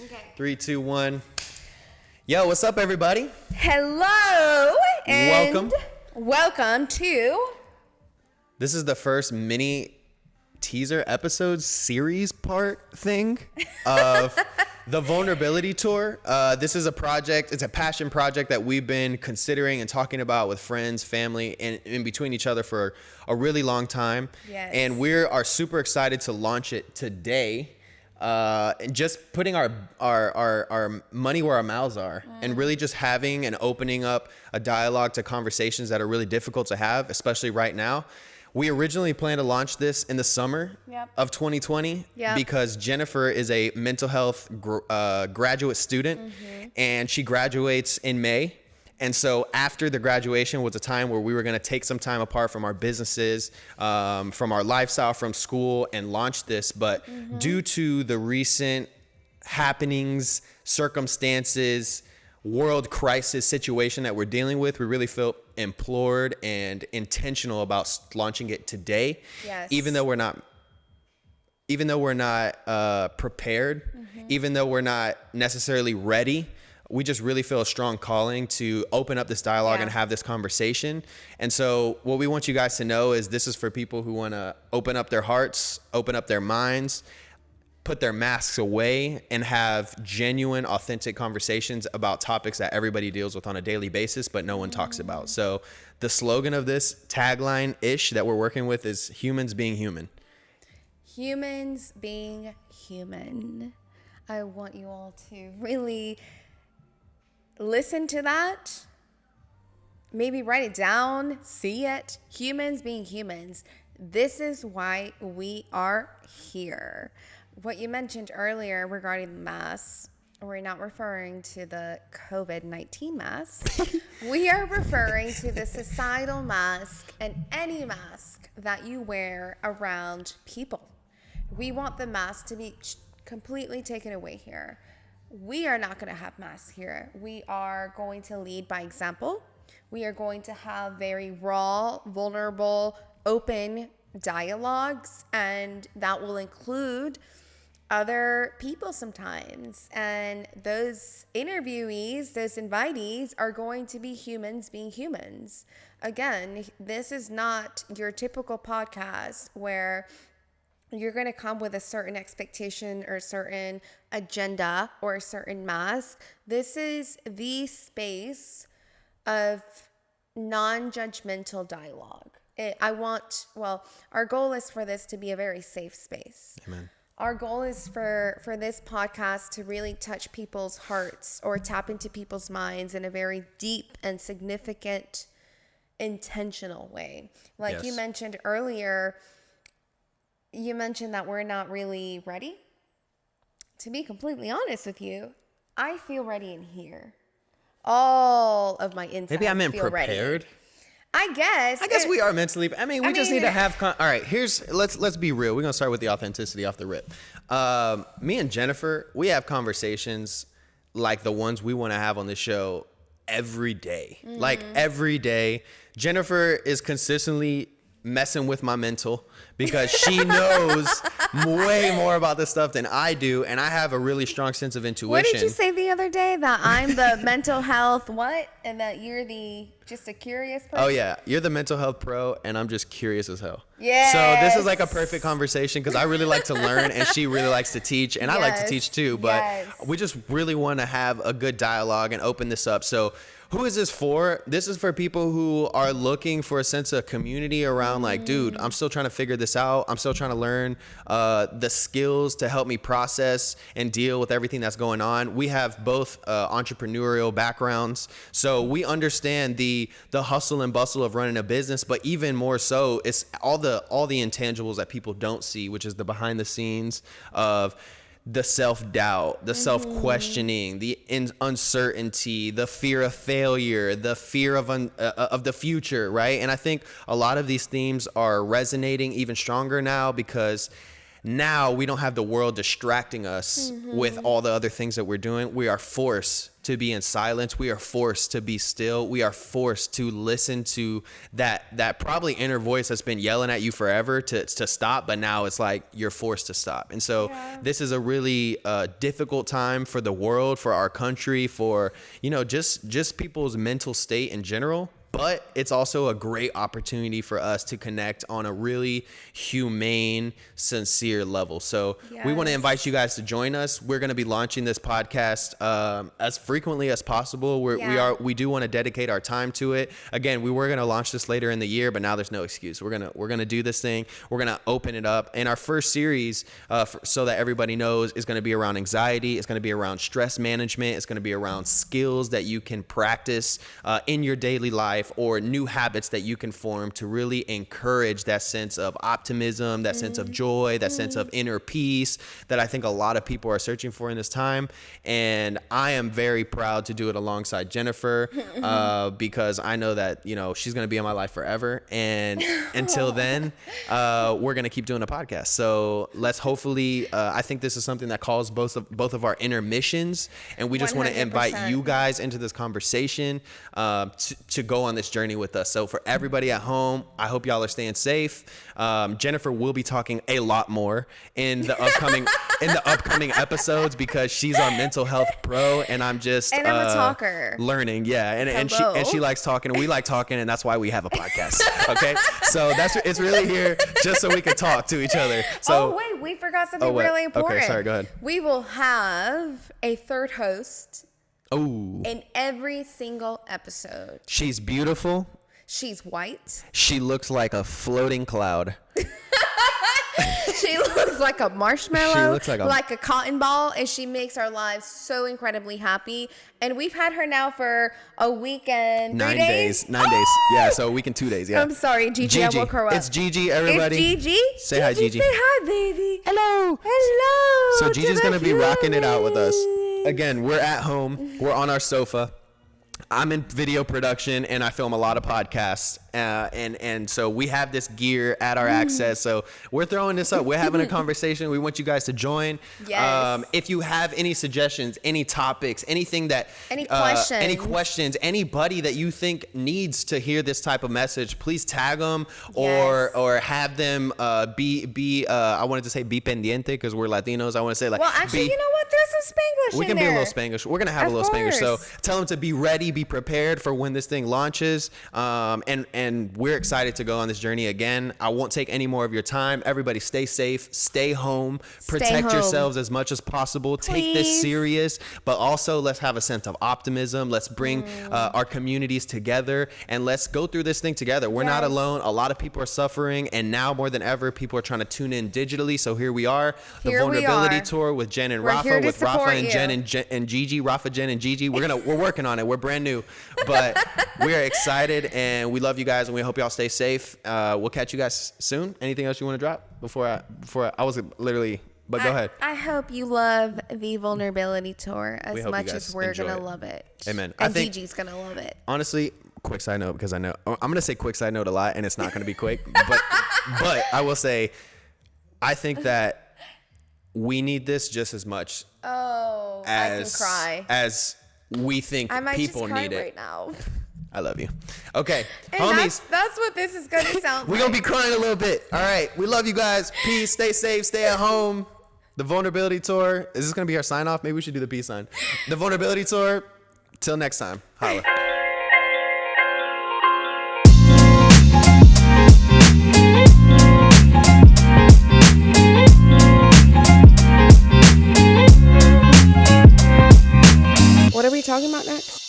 Okay. 3, 2, 1. Yo, what's up, everybody? Hello and welcome to This is the first mini teaser episode series part thing of the Vulnerability Tour. This is a project. It's a passion project that we've been considering and talking about with friends, family, and in between each other for a really long time. Yes. And we are super excited to launch it today. And just putting our money where our mouths are and really just having and opening up a dialogue to conversations that are really difficult to have, especially right now. We originally planned to launch this in the summer of 2020 because Jennifer is a mental health graduate student and she graduates in May. And so after the graduation was a time where we were going to take some time apart from our businesses, from our lifestyle, from school, and launch this. But due to the recent happenings, circumstances, world crisis situation that we're dealing with, we really felt implored and intentional about launching it today. Yes. Even though we're not prepared, even though we're not necessarily ready, we just really feel a strong calling to open up this dialogue and have this conversation. And so what we want you guys to know is this is for people who want to open up their hearts, open up their minds, put their masks away, and have genuine, authentic conversations about topics that everybody deals with on a daily basis, but no one talks about. So the slogan of this tagline-ish that we're working with is humans being human. Humans being human. I want you all to really listen to that. Maybe write it down, see it. Humans being humans. This is why we are here. What you mentioned earlier regarding the masks, we're not referring to the COVID-19 mask. We are referring to the societal mask and any mask that you wear around people. We want the mask to be completely taken away here. We are not going to have masks here. We are going to lead by example. We are going to have very raw, vulnerable, open dialogues, and that will include other people sometimes. And those interviewees, those invitees are going to be humans being humans. Again, this is not your typical podcast where you're going to come with a certain expectation or a certain agenda or a certain mask. This is the space of non-judgmental dialogue. Our goal is for this to be a very safe space. Amen. Our goal is for this podcast to really touch people's hearts or tap into people's minds in a very deep and significant, intentional way. Like you mentioned earlier, you mentioned that we're not really ready. To be completely honest with you, I feel ready in here. All of my insides Maybe I meant feel prepared. Ready. I guess we are mentally. We just need to have. All right, let's be real. We're gonna start with the authenticity off the rip. Me and Jennifer, we have conversations like the ones we want to have on the show every day. Like every day, Jennifer is consistently messing with my mental because she knows way more about this stuff than I do, and I have a really strong sense of intuition. What did you say the other day? That I'm the mental health what? And that you're just a curious person? Oh yeah, you're the mental health pro, and I'm just curious as hell. Yeah. So this is like a perfect conversation because I really like to learn, and she really likes to teach, and I like to teach too. But we just really want to have a good dialogue and open this up. So who is this for? This is for people who are looking for a sense of community around like, dude, I'm still trying to figure this out. I'm still trying to learn the skills to help me process and deal with everything that's going on. We have both entrepreneurial backgrounds, so we understand the hustle and bustle of running a business, but even more so, it's all the intangibles that people don't see, which is the behind the scenes of the self-doubt, the self-questioning, the uncertainty, the fear of failure, the fear of the future, right? And I think a lot of these themes are resonating even stronger now because now we don't have the world distracting us with all the other things that we're doing. We are forced to be in silence. We are forced to be still. We are forced to listen to that probably inner voice that's been yelling at you forever to stop, but now it's like you're forced to stop. And so this is a really difficult time for the world, for our country, for, you know, just people's mental state in general. But it's also a great opportunity for us to connect on a really humane, sincere level. So we want to invite you guys to join us. We're going to be launching this podcast as frequently as possible. We do want to dedicate our time to it. Again, we were going to launch this later in the year, but now there's no excuse. We're gonna do this thing. We're gonna open it up. And our first series, so that everybody knows, is going to be around anxiety. It's going to be around stress management. It's going to be around skills that you can practice in your daily life, or new habits that you can form to really encourage that sense of optimism, that sense of joy, that sense of inner peace that I think a lot of people are searching for in this time. And I am very proud to do it alongside Jennifer because I know that, you know, she's going to be in my life forever. And until then, we're going to keep doing a podcast. So let's hopefully, I think this is something that calls both of our inner missions. And we just want to invite you guys into this conversation to go on this journey with us. So for everybody at home, I hope y'all are staying safe. Jennifer will be talking a lot more in the upcoming episodes because she's our mental health pro, and I'm I'm a talker. Learning. Yeah. And she likes talking, and we like talking, and that's why we have a podcast. Okay. So it's really here just so we can talk to each other. So wait, we forgot something really important. Okay, sorry, go ahead. We will have a third host. Oh. In every single episode. She's beautiful. She's white. She looks like a floating cloud. She looks like a marshmallow. She looks like a cotton ball, and she makes our lives so incredibly happy. And we've had her now for a week and 9 days. 9 days. Yeah, so a week and 2 days. Yeah. I'm sorry, Gigi. I woke her up. It's Gigi, everybody. It's Gigi. Say hi, Gigi. Say hi, baby. Hello. Hello. So Gigi's gonna be rocking it out with us. Again, we're at home. We're on our sofa. I'm in video production, and I film a lot of podcasts. And so we have this gear at our access. So we're throwing this up. We're having a conversation. We want you guys to join. Yes. If you have any suggestions, any topics, anything that, any questions, anybody that you think needs to hear this type of message, please tag them or have them be I wanted to say be pendiente because we're Latinos. I want to say like, well, actually, you know what? There's some Spanglish we can in there. be a little Spanglish. We're going to have a little Spanglish. So tell them to be ready, be prepared for when this thing launches. And we're excited to go on this journey again. I won't take any more of your time. Everybody stay safe, stay home, protect yourselves as much as possible. Please. Take this serious, but also let's have a sense of optimism. Let's bring our communities together, and let's go through this thing together. We're not alone. A lot of people are suffering, and now more than ever, people are trying to tune in digitally. So here we are, the Vulnerability Tour with Jen and Rafa, with Rafa and Jen and Gigi, Rafa, Jen and Gigi. We're working on it. We're brand new, but we are excited, and we love you guys, and we hope y'all stay safe. We'll catch you guys soon. Anything else you want to drop before I was literally, but go ahead. I hope you love the Vulnerability Tour as much as we're going to love it. Amen. And Gigi's going to love it. Honestly, quick side note, because I know I'm going to say quick side note a lot, and it's not going to be quick, but I will say, I think that we need this just as much I can cry. as we think I might people just cry need it right now. I love you. Okay, and homies. That's what this is going to sound like. We're going to be crying a little bit. All right. We love you guys. Peace. Stay safe. Stay at home. The Vulnerability Tour. Is this going to be our sign off? Maybe we should do the peace sign. The Vulnerability Tour. Till next time. Holla. What are we talking about next?